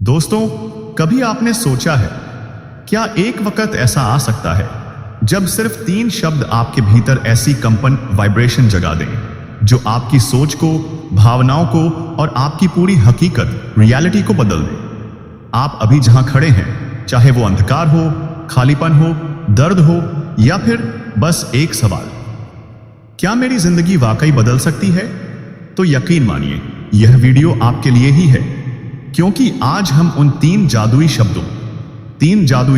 दोस्तों, कभी आपने सोचा है क्या एक वक्त ऐसा आ सकता है जब सिर्फ 3 शब्द आपके भीतर ऐसी कंपन वाइब्रेशन जगा दें जो आपकी सोच को, भावनाओं को और आपकी पूरी हकीकत, रियलिटी को बदल दे। आप अभी जहां खड़े हैं, चाहे वो अंधकार हो, खालीपन हो, दर्द हो या फिर बस एक सवाल, क्या मेरी जिंदगी वाकई बदल सकती है? तो यकीन मानिए, यह वीडियो आपके लिए ही है, क्योंकि आज हम उन 3 जादुई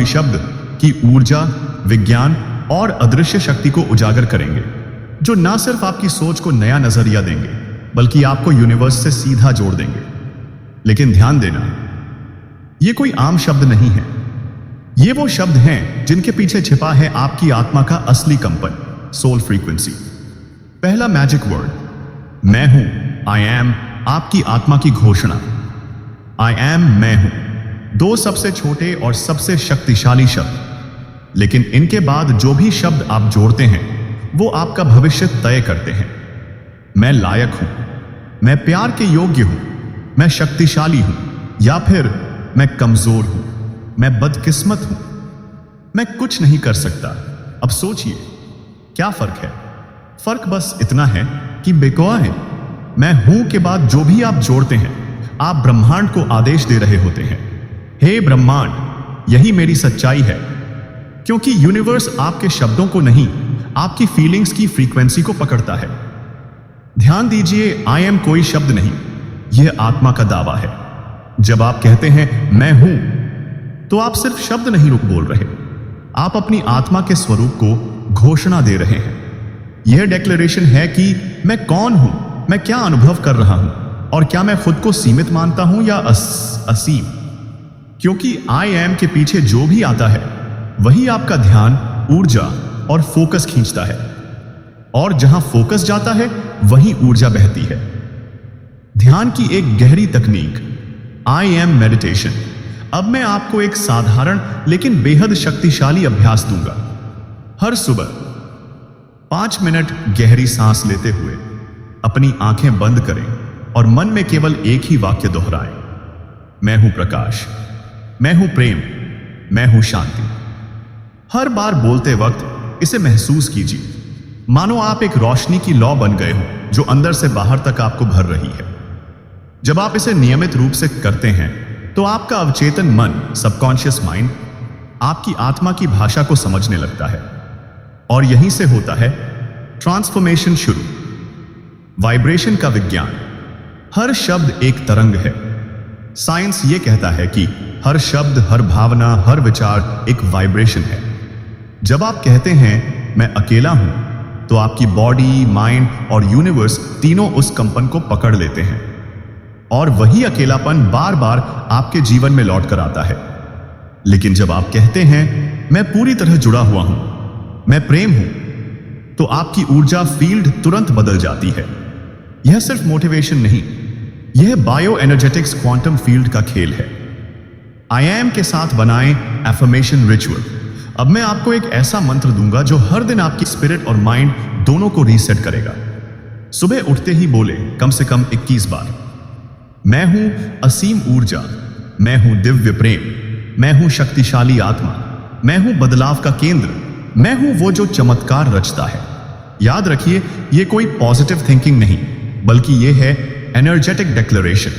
शब्द की ऊर्जा, विज्ञान और अदृश्य शक्ति को उजागर करेंगे, जो न सिर्फ आपकी सोच को नया नजरिया देंगे बल्कि आपको यूनिवर्स से सीधा जोड़ देंगे। लेकिन ध्यान देना, ये कोई आम शब्द नहीं है। ये वो शब्द हैं जिनके पीछे छिपा है आपकी आत्मा का असली कंपन, सोल फ्रीक्वेंसी। पहला मैजिक वर्ड, मैं हूं, आई एम, आपकी आत्मा की घोषणा। आई एम, मैं हूं, 2 सबसे छोटे और सबसे शक्तिशाली शब्द, लेकिन इनके बाद जो भी शब्द आप जोड़ते हैं वो आपका भविष्य तय करते हैं। मैं लायक हूं, मैं प्यार के योग्य हूं, मैं शक्तिशाली हूं, या फिर मैं कमजोर हूं, मैं बदकिस्मत हूं, मैं कुछ नहीं कर सकता। अब सोचिए, क्या फर्क है? फर्क बस इतना है कि बेकौआ है, मैं हूं के बाद जो भी आप जोड़ते हैं, आप ब्रह्मांड को आदेश दे रहे होते हैं, हे ब्रह्मांड, यही मेरी सच्चाई है। क्योंकि यूनिवर्स आपके शब्दों को नहीं, आपकी फीलिंग्स की फ्रीक्वेंसी को पकड़ता है। ध्यान दीजिए, आई एम कोई शब्द नहीं, यह आत्मा का दावा है। जब आप कहते हैं मैं हूं, तो आप सिर्फ शब्द नहीं बोल रहे, आप अपनी आत्मा के स्वरूप को घोषणा दे रहे हैं। यह डिक्लेरेशन है कि मैं कौन हूं, मैं क्या अनुभव कर रहा हूं, और क्या मैं खुद को सीमित मानता हूं या असीम। क्योंकि आई एम के पीछे जो भी आता है वही आपका ध्यान, ऊर्जा और फोकस खींचता है, और जहां फोकस जाता है वहीं ऊर्जा बहती है। ध्यान की एक गहरी तकनीक, आई एम मेडिटेशन। अब मैं आपको एक साधारण लेकिन बेहद शक्तिशाली अभ्यास दूंगा। हर सुबह 5 मिनट गहरी सांस लेते हुए अपनी आंखें बंद करें और मन में केवल एक ही वाक्य दोहराएं, मैं हूं प्रकाश, मैं हूं प्रेम, मैं हूं शांति। हर बार बोलते वक्त इसे महसूस कीजिए, मानो आप एक रोशनी की लौ बन गए हो जो अंदर से बाहर तक आपको भर रही है। जब आप इसे नियमित रूप से करते हैं तो आपका अवचेतन मन, सबकॉन्शियस माइंड, आपकी आत्मा की भाषा को समझने लगता है, और यहीं से होता है ट्रांसफॉर्मेशन शुरू। वाइब्रेशन का विज्ञान, हर शब्द एक तरंग है। साइंस यह कहता है कि हर शब्द, हर भावना, हर विचार एक वाइब्रेशन है। जब आप कहते हैं मैं अकेला हूं, तो आपकी बॉडी, माइंड और यूनिवर्स तीनों उस कंपन को पकड़ लेते हैं, और वही अकेलापन बार बार आपके जीवन में लौट कर आता है। लेकिन जब आप कहते हैं मैं पूरी तरह जुड़ा हुआ हूं, मैं प्रेम हूं, तो आपकी ऊर्जा फील्ड तुरंत बदल जाती है। यह सिर्फ मोटिवेशन नहीं, यह बायो एनर्जेटिक्स क्वांटम फील्ड का खेल है। आई एम के साथ बनाएं एफर्मेशन रिचुअल। अब मैं आपको एक ऐसा मंत्र दूंगा जो हर दिन आपकी स्पिरिट और माइंड दोनों को रीसेट करेगा। सुबह उठते ही बोले कम से कम 21 बार, मैं हूं असीम ऊर्जा, मैं हूं दिव्य प्रेम, मैं हूं शक्तिशाली आत्मा, मैं हूं बदलाव का केंद्र, मैं हूं वो जो चमत्कार रचता है। याद रखिए, यह कोई पॉजिटिव थिंकिंग नहीं, बल्कि यह है एनर्जेटिक डिक्लेरेशन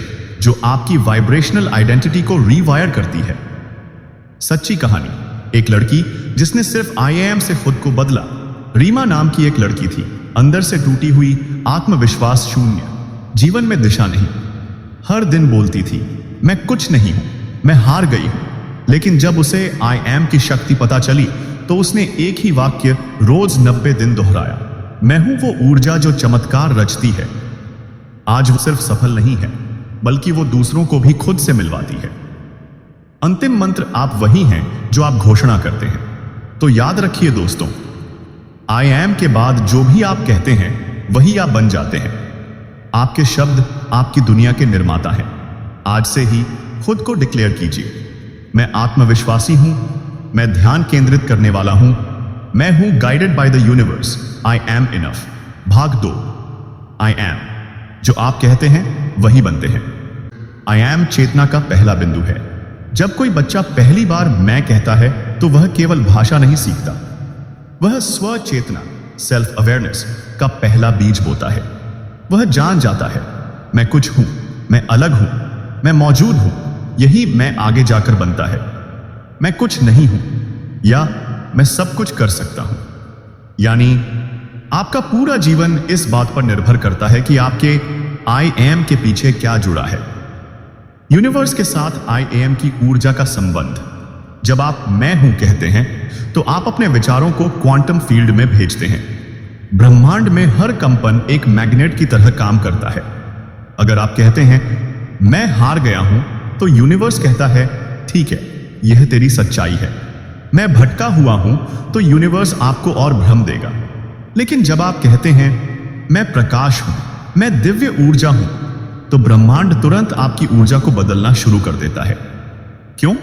जो आपकी वाइब्रेशनल आइडेंटिटी को रीवायर करती है। सच्ची कहानी, एक लड़की जिसने सिर्फ आई एम से खुद को बदला। रीमा नाम की एक लड़की थी, अंदर से टूटी हुई, आत्मविश्वास शून्य, जीवन में दिशा नहीं। हर दिन बोलती थी मैं कुछ नहीं हूं, मैं हार गई हूं। लेकिन जब उसे आई एम की शक्ति पता चली तो उसने एक ही वाक्य रोज 90 दिन दोहराया, मैं हूं वो ऊर्जा जो चमत्कार रचती है। आज वो सिर्फ सफल नहीं है, बल्कि वो दूसरों को भी खुद से मिलवाती है। अंतिम मंत्र आप वही हैं जो आप घोषणा करते हैं। तो याद रखिए दोस्तों, आई एम के बाद जो भी आप कहते हैं वही आप बन जाते हैं। आपके शब्द आपकी दुनिया के निर्माता हैं। आज से ही खुद को डिक्लेयर कीजिए, मैं आत्मविश्वासी हूं, मैं ध्यान केंद्रित करने वाला हूं, मैं हूं guided by the universe, I am enough. भाग 2, आई एम। जो आप कहते हैं वही बनते हैं। आई एम चेतना का पहला बिंदु है। जब कोई बच्चा पहली बार मैं कहता है तो वह केवल भाषा नहीं सीखता, वह स्व चेतना सेल्फ अवेयरनेस का पहला बीज बोता है। वह जान जाता है मैं कुछ हूं, मैं अलग हूं, मैं मौजूद हूं। यही मैं आगे जाकर बनता है मैं कुछ नहीं हूं या मैं सब कुछ कर सकता हूं। यानी आपका पूरा जीवन इस बात पर निर्भर करता है कि आपके आई एम के पीछे क्या जुड़ा है। यूनिवर्स के साथ आई एम की ऊर्जा का संबंध। जब आप मैं हूं कहते हैं तो आप अपने विचारों को क्वांटम फील्ड में भेजते हैं। ब्रह्मांड में हर कंपन एक मैग्नेट की तरह काम करता है। अगर आप कहते हैं मैं हार गया हूं तो यूनिवर्स कहता है ठीक है, यह तेरी सच्चाई है। मैं भटका हुआ हूं तो यूनिवर्स आपको और भ्रम देगा। लेकिन जब आप कहते हैं मैं प्रकाश हूं, मैं दिव्य ऊर्जा हूं, तो ब्रह्मांड तुरंत आपकी ऊर्जा को बदलना शुरू कर देता है। क्यों?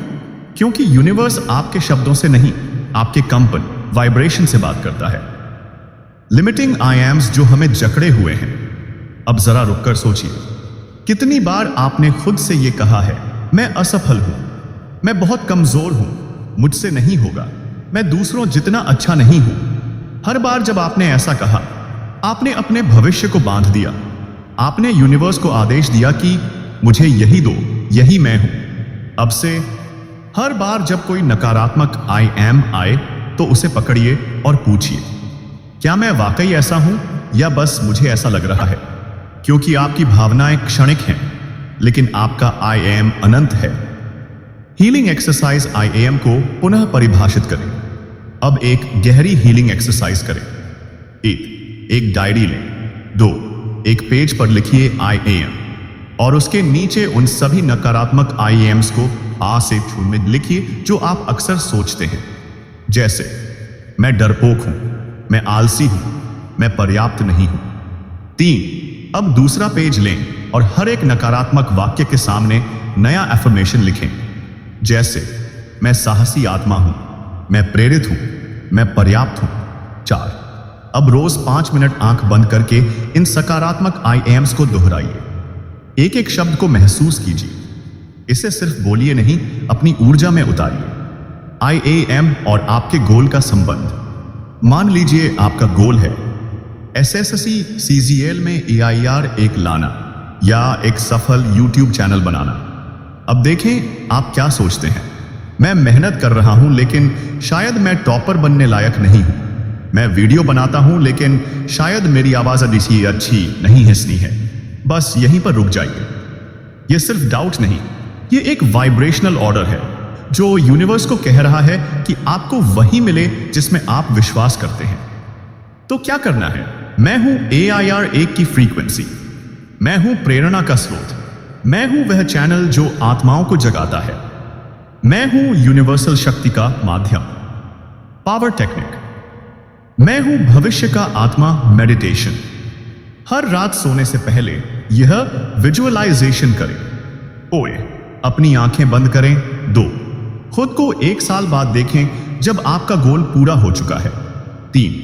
क्योंकि यूनिवर्स आपके शब्दों से नहीं, आपके कंपन वाइब्रेशन से बात करता है। लिमिटिंग आई एम्स जो हमें जकड़े हुए हैं। अब जरा रुककर सोचिए, कितनी बार आपने खुद से यह कहा है मैं असफल हूं, मैं बहुत कमजोर हूं, मुझसे नहीं होगा, मैं दूसरों जितना अच्छा नहीं हूं। हर बार जब आपने ऐसा कहा, आपने अपने भविष्य को बांध दिया। आपने यूनिवर्स को आदेश दिया कि मुझे यही दो, यही मैं हूं। अब से हर बार जब कोई नकारात्मक आई एम आए तो उसे पकड़िए और पूछिए क्या मैं वाकई ऐसा हूं या बस मुझे ऐसा लग रहा है। क्योंकि आपकी भावनाएं क्षणिक हैं, लेकिन आपका आई एम अनंत है। हीलिंग एक्सरसाइज आई एम को पुनः परिभाषित करें। अब एक गहरी हीलिंग एक्सरसाइज करें। एक डायरी लें। 2, एक पेज पर लिखिए आई एम और उसके नीचे उन सभी नकारात्मक आई एम्स को आ से छू में लिखिए जो आप अक्सर सोचते हैं। जैसे मैं डरपोक हूं, मैं आलसी हूं, मैं पर्याप्त नहीं हूं। 3, अब दूसरा पेज लें और हर एक नकारात्मक वाक्य के सामने नया एफर्मेशन लिखें। जैसे मैं साहसी आत्मा हूं, मैं प्रेरित हूं, मैं पर्याप्त हूं। 4, अब रोज 5 मिनट आंख बंद करके इन सकारात्मक आई एम्स को दोहराइए। एक एक शब्द को महसूस कीजिए। इसे सिर्फ बोलिए नहीं, अपनी ऊर्जा में उतारिए। आई ए एम और आपके गोल का संबंध। मान लीजिए आपका गोल है एसएससी सीजीएल में EIR 1 लाना या एक सफल यूट्यूब चैनल बनाना। अब देखें आप क्या सोचते हैं। मैं मेहनत कर रहा हूं लेकिन शायद मैं टॉपर बनने लायक नहीं हूं। मैं वीडियो बनाता हूं लेकिन शायद मेरी आवाज अच्छी नहीं हंसनी है। बस यहीं पर रुक जाइए। यह सिर्फ डाउट नहीं, यह एक वाइब्रेशनल ऑर्डर है जो यूनिवर्स को कह रहा है कि आपको वही मिले जिसमें आप विश्वास करते हैं। तो क्या करना है? मैं हूं AIR 1 की फ्रीक्वेंसी। मैं हूं प्रेरणा का स्रोत। मैं हूं वह चैनल जो आत्माओं को जगाता है। मैं हूं यूनिवर्सल शक्ति का माध्यम, पावर टेक्निक। मैं हूं भविष्य का आत्मा, मेडिटेशन। हर रात सोने से पहले यह विजुअलाइजेशन करें। ओए, अपनी आंखें बंद करें। 2, खुद को 1 साल बाद देखें जब आपका गोल पूरा हो चुका है। 3,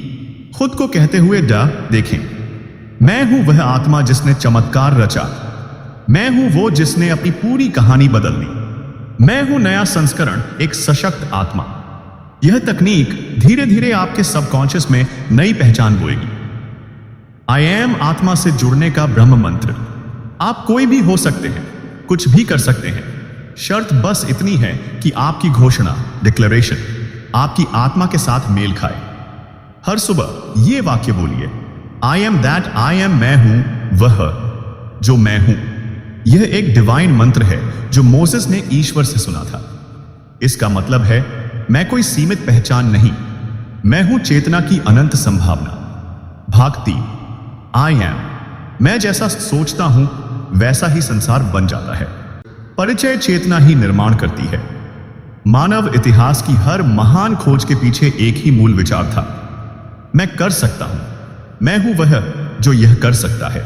खुद को कहते हुए देखें, मैं हूं वह आत्मा जिसने चमत्कार रचा। मैं हूं वो जिसने अपनी पूरी कहानी बदल दी। मैं हूं नया संस्करण, एक सशक्त आत्मा। यह तकनीक धीरे धीरे आपके सबकॉन्शियस में नई पहचान बोएगी। आई एम आत्मा से जुड़ने का ब्रह्म मंत्र। आप कोई भी हो सकते हैं, कुछ भी कर सकते हैं। शर्त बस इतनी है कि आपकी घोषणा, डिक्लेरेशन, आपकी आत्मा के साथ मेल खाए। हर सुबह ये वाक्य बोलिए, I am that I am. मैं हूं वह जो मैं हूं। यह एक डिवाइन मंत्र है जो मोसेस ने ईश्वर से सुना था। इसका मतलब है मैं कोई सीमित पहचान नहीं, मैं हूं चेतना की अनंत संभावना। भाग 3, आई एम। मैं जैसा सोचता हूं वैसा ही संसार बन जाता है। परिचय चेतना ही निर्माण करती है। मानव इतिहास की हर महान खोज के पीछे एक ही मूल विचार था, मैं कर सकता हूं। मैं हूं वह जो यह कर सकता है।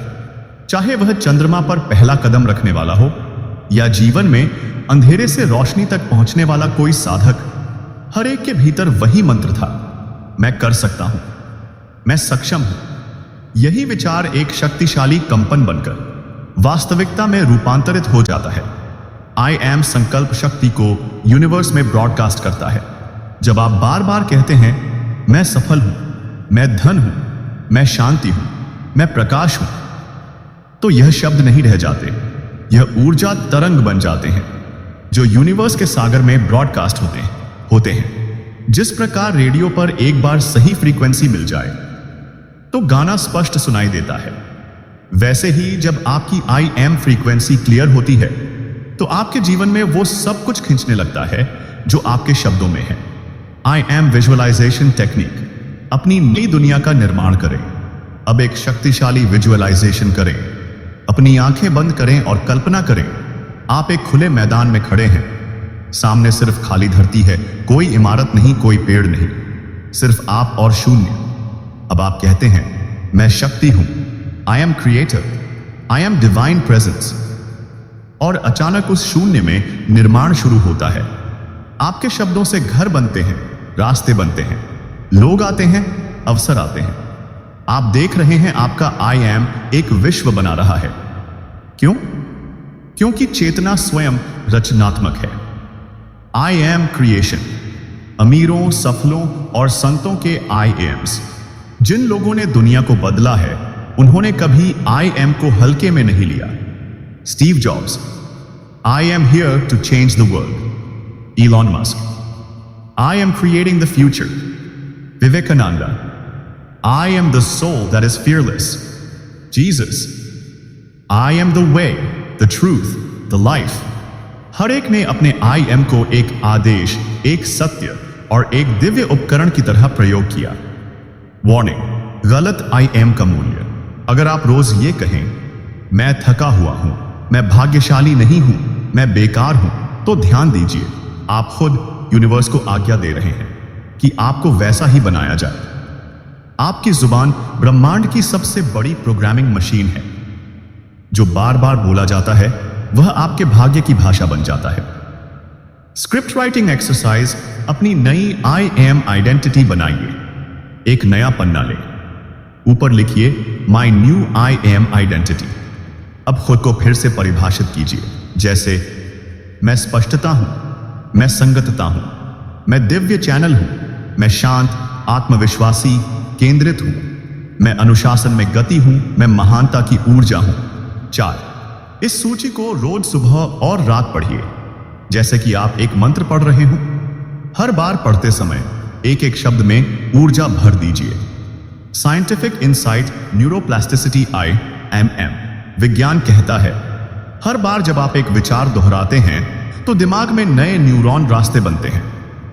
चाहे वह चंद्रमा पर पहला कदम रखने वाला हो या जीवन में अंधेरे से रोशनी तक पहुंचने वाला कोई साधक, हर एक के भीतर वही मंत्र था, मैं कर सकता हूं, मैं सक्षम हूं। यही विचार एक शक्तिशाली कंपन बनकर वास्तविकता में रूपांतरित हो जाता है। आई एम संकल्प शक्ति को यूनिवर्स में ब्रॉडकास्ट करता है। जब आप बार बार कहते हैं मैं सफल हूं, मैं धन हूं, मैं शांति हूं, मैं प्रकाश हूं, तो यह शब्द नहीं रह जाते, यह ऊर्जा तरंग बन जाते हैं जो यूनिवर्स के सागर में ब्रॉडकास्ट होते हैं। जिस प्रकार रेडियो पर एक बार सही फ्रीक्वेंसी मिल जाए तो गाना स्पष्ट सुनाई देता है, वैसे ही जब आपकी आई एम फ्रीक्वेंसी क्लियर होती है तो आपके जीवन में वो सब कुछ खींचने लगता है जो आपके शब्दों में है। I am visualisation technique. अपनी नई दुनिया का निर्माण करें। अब एक शक्तिशाली विजुअलाइजेशन करें। अपनी आंखें बंद करें और कल्पना करें आप एक खुले मैदान में खड़े हैं। सामने सिर्फ खाली धरती है, कोई इमारत नहीं, कोई पेड़ नहीं, सिर्फ आप और शून्य। अब आप कहते हैं मैं शक्ति हूं, I M creator, I am divine presence. और अचानक उस शून्य में निर्माण शुरू होता है। आपके शब्दों से घर बनते हैं, रास्ते बनते हैं, लोग आते हैं, अवसर आते हैं। आप देख रहे हैं आपका आई एम एक विश्व बना रहा है। क्यों? क्योंकि चेतना स्वयं रचनात्मक है। I M creation. अमीरों, सफलों और संतों के आई एम्स। जिन लोगों ने दुनिया को बदला है उन्होंने कभी आई एम को हल्के में नहीं लिया। Steve Jobs, I am here to change the world. Elon Musk, I am creating the future. Vivekananda, I am the soul that is fearless. Jesus, I am the way, the truth, the life. हर एक ने अपने I am को एक आदेश, एक सत्य और एक दिव्य उपकरण की तरह प्रयोग किया। वार्निंग, गलत I am का मूल्य। अगर आप रोज ये कहें मैं थका हुआ हूं, मैं भाग्यशाली नहीं हूं, मैं बेकार हूं, तो ध्यान दीजिए आप खुद यूनिवर्स को आज्ञा दे रहे हैं कि आपको वैसा ही बनाया जाए। आपकी जुबान ब्रह्मांड की सबसे बड़ी प्रोग्रामिंग मशीन है। जो बार बार बोला जाता है वह आपके भाग्य की भाषा बन जाता है। Script writing exercise. अपनी नई आई एम आइडेंटिटी बनाइए। एक नया पन्ना लें, ऊपर लिखिए my new I am identity. अब खुद को फिर से परिभाषित कीजिए, जैसे मैं स्पष्टता हूं, मैं संगतता हूं, मैं दिव्य चैनल हूं, मैं शांत, आत्मविश्वासी, केंद्रित हूं, मैं अनुशासन में गति हूं, मैं महानता की ऊर्जा हूं। 4, इस सूची को रोज सुबह और रात पढ़िए जैसे कि आप एक मंत्र पढ़ रहे हो। हर बार पढ़ते समय एक एक शब्द में ऊर्जा भर दीजिए। Scientific insight, neuroplasticity IMM। विज्ञान कहता है हर बार जब आप एक विचार दोहराते हैं तो दिमाग में नए न्यूरॉन रास्ते बनते हैं।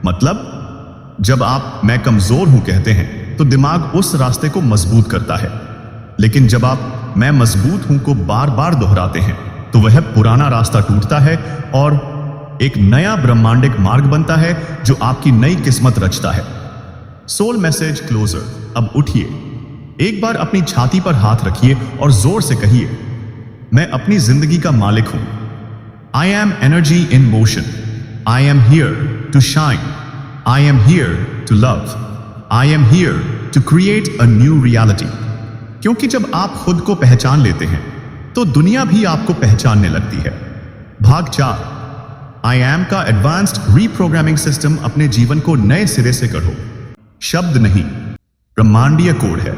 मतलब जब आप मैं कमजोर हूं कहते हैं तो दिमाग उस रास्ते को मजबूत करता है, लेकिन जब आप मैं मजबूत हूं को बार बार दोहराते हैं तो वह पुराना रास्ता टूटता है और एक नया ब्रह्मांडिक मार्ग बनता है जो आपकी नई किस्मत रचता है। Soul message closure. अब उठिए, एक बार अपनी छाती पर हाथ रखिए और जोर से कहिए मैं अपनी जिंदगी का मालिक हूं। I am energy in motion. I am here to shine. I am here to love. I am here to create a new reality. क्योंकि जब आप खुद को पहचान लेते हैं तो दुनिया भी आपको पहचानने लगती है। भाग 4, I am का एडवांस्ड रीप्रोग्रामिंग सिस्टम। अपने जीवन को नए सिरे से गढ़ो। शब्द नहीं, ब्रह्मांडीय कोड है।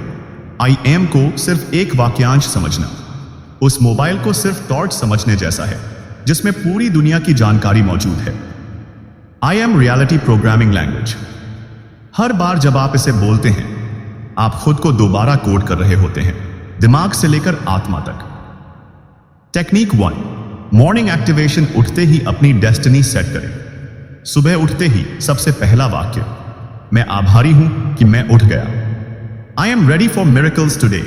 I am को सिर्फ एक वाक्यांश समझना उस मोबाइल को सिर्फ टॉर्च समझने जैसा है जिसमें पूरी दुनिया की जानकारी मौजूद है। I am reality programming language. हर बार जब आप इसे बोलते हैं आप खुद को दोबारा कोड कर रहे होते हैं, दिमाग से लेकर आत्मा तक। Technique 1, morning activation. उठते ही अपनी डेस्टिनी सेट करें। सुबह उठते ही सबसे पहला वाक्य, मैं आभारी हूं कि मैं उठ गया। I am ready for miracles today.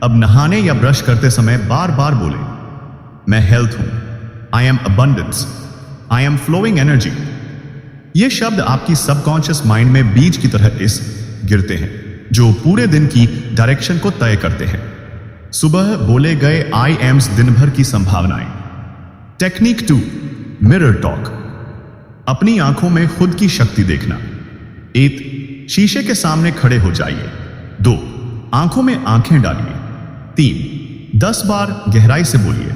अब नहाने या ब्रश करते समय बार बार बोले मैं हेल्थ हूं, I am abundance, I am flowing energy. ये शब्द आपकी सबकॉन्शियस माइंड में बीज की तरह गिरते हैं जो पूरे दिन की डायरेक्शन को तय करते हैं। सुबह बोले गए आई एम्स दिन भर की संभावनाएं। Technique 2, mirror talk. अपनी आंखों में खुद की शक्ति देखना। 1, शीशे के सामने खड़े हो जाइए। 2, आंखों में आंखें डालिए। 3, 10 बार गहराई से बोलिए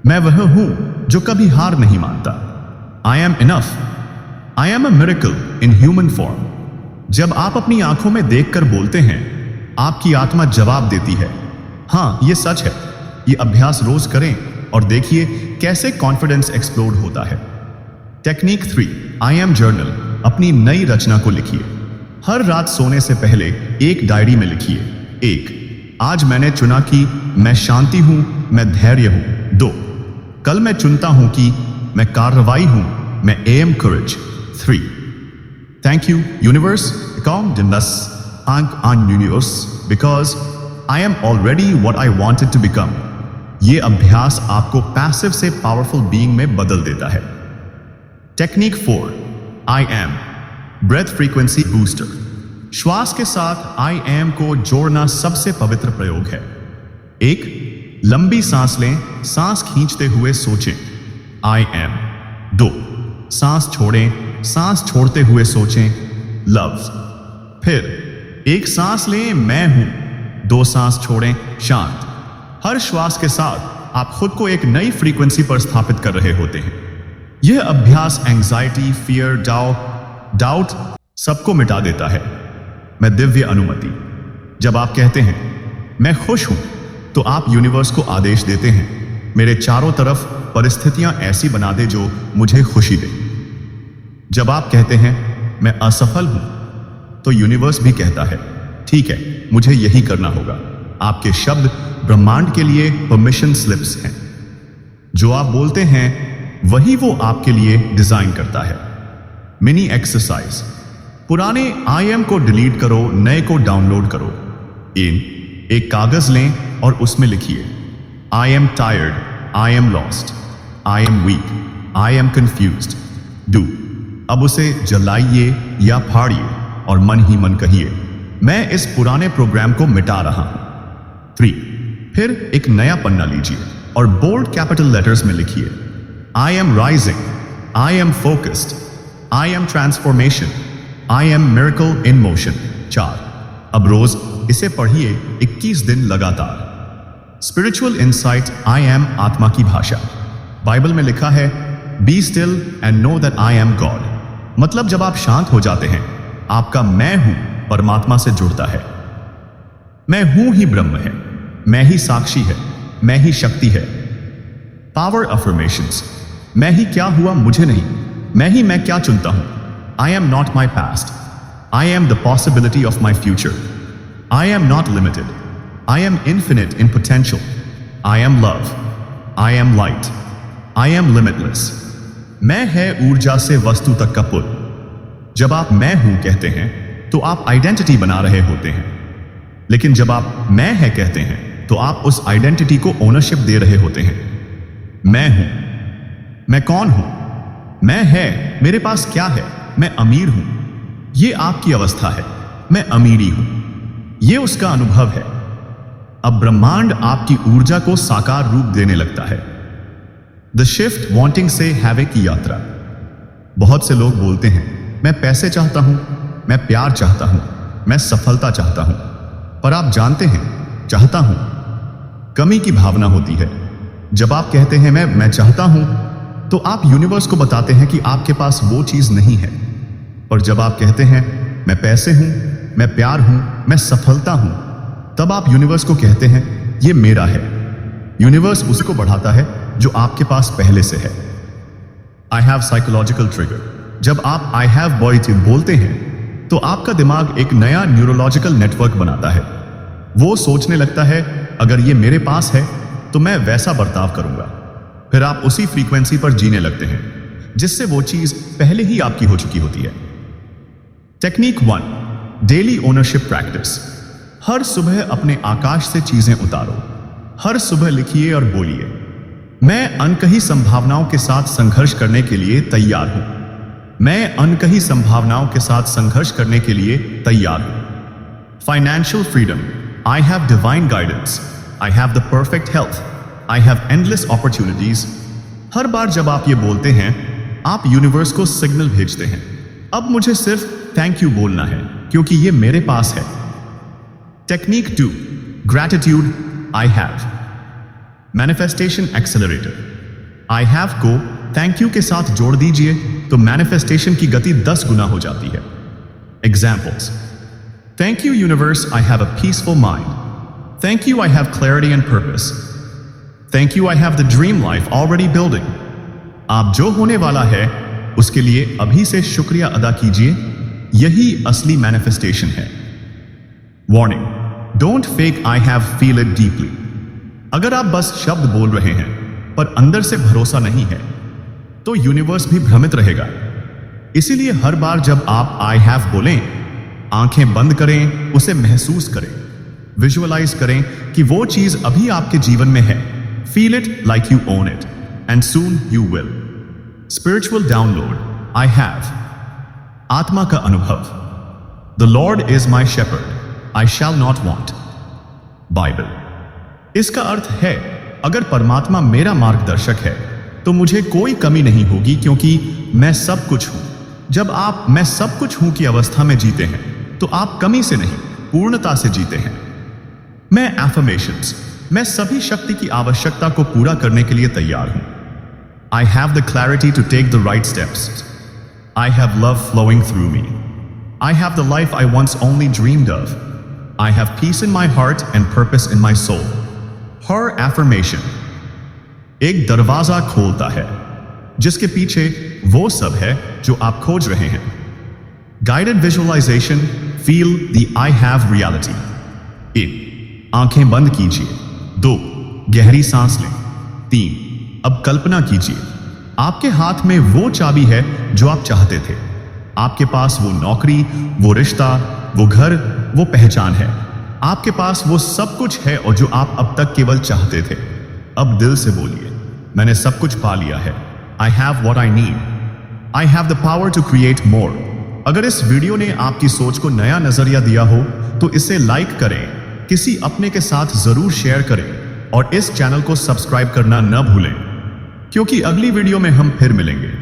मैं वह हूं जो कभी हार नहीं मानता। I am enough, I am a miracle in human form. जब आप अपनी आंखों में देखकर बोलते हैं, आपकी आत्मा जवाब देती है, हाँ ये सच है। ये अभ्यास रोज करें और देखिए कैसे कॉन्फिडेंस एक्सप्लोड होता है। Technique 3, I am journal. अपनी नई रचना को लिखिए। हर रात सोने से पहले एक डायरी में लिखिए। 1, आज मैंने चुना कि मैं शांति हूं, मैं धैर्य हूं। 2, कल मैं चुनता हूं कि मैं कार्रवाई हूं, मैं am courage. 3, thank you universe because I am already what I wanted to become. यह अभ्यास आपको पैसिव से पावरफुल बीइंग में बदल देता है। Technique 4, I am breath frequency booster. श्वास के साथ आई एम को जोड़ना सबसे पवित्र प्रयोग है। 1, लंबी सांस लें, सांस खींचते हुए सोचें आई एम। 2, सांस छोड़ें, सांस छोड़ते हुए सोचें लव। फिर 1 सांस लें, मैं हूं। 2 सांस छोड़ें, शांत। हर श्वास के साथ आप खुद को एक नई फ्रीक्वेंसी पर स्थापित कर रहे होते हैं। यह अभ्यास एंजाइटी, फियर, डाउट सबको मिटा देता है। मैं दिव्य अनुमति। जब आप कहते हैं मैं खुश हूं, तो आप यूनिवर्स को आदेश देते हैं, मेरे चारों तरफ परिस्थितियां ऐसी बना दे जो मुझे खुशी दे। जब आप कहते हैं मैं असफल हूं, तो यूनिवर्स भी कहता है ठीक है, मुझे यही करना होगा। आपके शब्द ब्रह्मांड के लिए परमिशन स्लिप्स हैं। जो आप बोलते हैं वही वो आपके लिए डिजाइन करता है। Mini exercise. पुराने आई एम को डिलीट करो, नए को डाउनलोड करो। एक कागज लें और उसमें लिखिए I am tired, I am lost, I am weak, I am confused, do. अब उसे जलाइए या फाड़िए और मन ही मन कहिए मैं इस पुराने प्रोग्राम को मिटा रहा हूं। 3, फिर एक नया पन्ना लीजिए और बोल्ड कैपिटल लेटर्स में लिखिए I am rising, I am focused, I am transformation, I am miracle in motion. 4, अब रोज इसे पढ़िए 21 दिन लगातार। स्पिरिचुअल इंसाइट, आई एम आत्मा की भाषा। बाइबल में लिखा है be still and know that I am God. मतलब जब आप शांत हो जाते हैं, आपका मैं हूं परमात्मा से जुड़ता है। मैं हूं ही ब्रह्म है, मैं ही साक्षी है, मैं ही शक्ति है। Power affirmations. मैं ही क्या हुआ मुझे नहीं, मैं क्या चुनता हूं। I am not my past, I am the possibility of my future. I am not limited, I am infinite in potential. I am love, I am light, I am limitless. मैं है ऊर्जा से वस्तु तक का पुल। जब आप मैं हूं कहते हैं तो आप आइडेंटिटी बना रहे होते हैं, लेकिन जब आप मैं है कहते हैं तो आप उस आइडेंटिटी को ओनरशिप दे रहे होते हैं। मैं हूं, मैं कौन हूं, मैं है, मेरे पास क्या है, मैं अमीर हूं। यह आपकी अवस्था है, मैं अमीरी हूं। यह उसका अनुभव है। अब ब्रह्मांड आपकी ऊर्जा को साकार रूप देने लगता है। द शिफ्ट वांटिंग से हैवे की यात्रा। बहुत से लोग बोलते हैं मैं पैसे चाहता हूं, मैं प्यार चाहता हूं, मैं सफलता चाहता हूं। पर आप जानते हैं चाहता हूं कमी की भावना होती है। जब आप कहते हैं मैं चाहता हूं, तो आप यूनिवर्स को बताते हैं कि आपके पास वो चीज नहीं है। और जब आप कहते हैं मैं पैसे हूं, मैं प्यार हूं, मैं सफलता हूं, तब आप यूनिवर्स को कहते हैं ये मेरा है। यूनिवर्स उसको बढ़ाता है जो आपके पास पहले से है। I have psychological trigger. जब आप आई हैव बोलते हैं तो आपका दिमाग एक नया न्यूरोलॉजिकल नेटवर्क बनाता है। वो सोचने लगता है अगर ये मेरे पास है तो मैं वैसा बर्ताव करूंगा। फिर आप उसी फ्रीक्वेंसी पर जीने लगते हैं जिससे वो चीज पहले ही आपकी हो चुकी होती है। Technique 1, daily ownership practice. हर सुबह अपने आकाश से चीजें उतारो। हर सुबह लिखिए और बोलिए मैं अनकही संभावनाओं के साथ संघर्ष करने के लिए तैयार हूं। मैं अनकही संभावनाओं के साथ संघर्ष करने के लिए तैयार हूं। Financial freedom. I have divine guidance, I have the perfect health, I have endless opportunities. हर बार जब आप ये बोलते हैं, आप यूनिवर्स को सिग्नल भेजते हैं अब मुझे सिर्फ थैंक यू बोलना है क्योंकि ये मेरे पास है। Technique 2, gratitude. I have manifestation accelerator. I have को थैंक यू के साथ जोड़ दीजिए तो मैनिफेस्टेशन की गति 10 गुना हो जाती है। Examples: thank you universe, I have a peaceful mind. Thank you, I have clarity and purpose. Thank you, I have the dream life already building. आप जो होने वाला है उसके लिए अभी से शुक्रिया अदा कीजिए, यही असली मैनिफेस्टेशन है। Warning: don't fake I have, feel it deeply. अगर आप बस शब्द बोल रहे हैं पर अंदर से भरोसा नहीं है तो यूनिवर्स भी भ्रमित रहेगा। इसीलिए हर बार जब आप आई हैव बोलें, आंखें बंद करें, उसे महसूस करें, विजुअलाइज करें कि वो चीज अभी आपके जीवन में है। Feel it like you own it and soon you will. Spiritual download: I have, आत्मा का अनुभव। The Lord is my shepherd, I shall not want. Bible. इसका अर्थ है अगर परमात्मा मेरा मार्गदर्शक है तो मुझे कोई कमी नहीं होगी, क्योंकि मैं सब कुछ हूं। जब आप मैं सब कुछ हूं की अवस्था में जीते हैं तो आप कमी से नहीं, पूर्णता से जीते हैं। मैं एफर्मेशंस: मैं सभी शक्ति की आवश्यकता को पूरा करने के लिए तैयार हूं। I have the clarity to take the right steps. I have love flowing through me. I have the life I once only dreamed of. I have peace in my heart and purpose in my soul. हर affirmation एक दरवाजा खोलता है जिसके पीछे वो सब है जो आप खोज रहे हैं। Guided visualization: feel the I have reality. 1. आंखें बंद कीजिए। 2. गहरी सांस लें। 3. अब कल्पना कीजिए आपके हाथ में वो चाबी है जो आप चाहते थे। आपके पास वो नौकरी, वो रिश्ता, वो घर, वो पहचान है। आपके पास वो सब कुछ है और जो आप अब तक केवल चाहते थे। अब दिल से बोलिए, मैंने सब कुछ पा लिया है। I have what I need. I have the power to create more. अगर इस वीडियो ने आपकी सोच को नया नजरिया दिया हो तो इसे लाइक करें, किसी अपने के साथ जरूर शेयर करें और इस चैनल को सब्सक्राइब करना न भूलें, क्योंकि अगली वीडियो में हम फिर मिलेंगे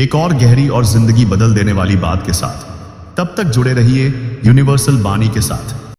एक और गहरी और जिंदगी बदल देने वाली बात के साथ। तब तक जुड़े रहिए यूनिवर्सल बानी के साथ।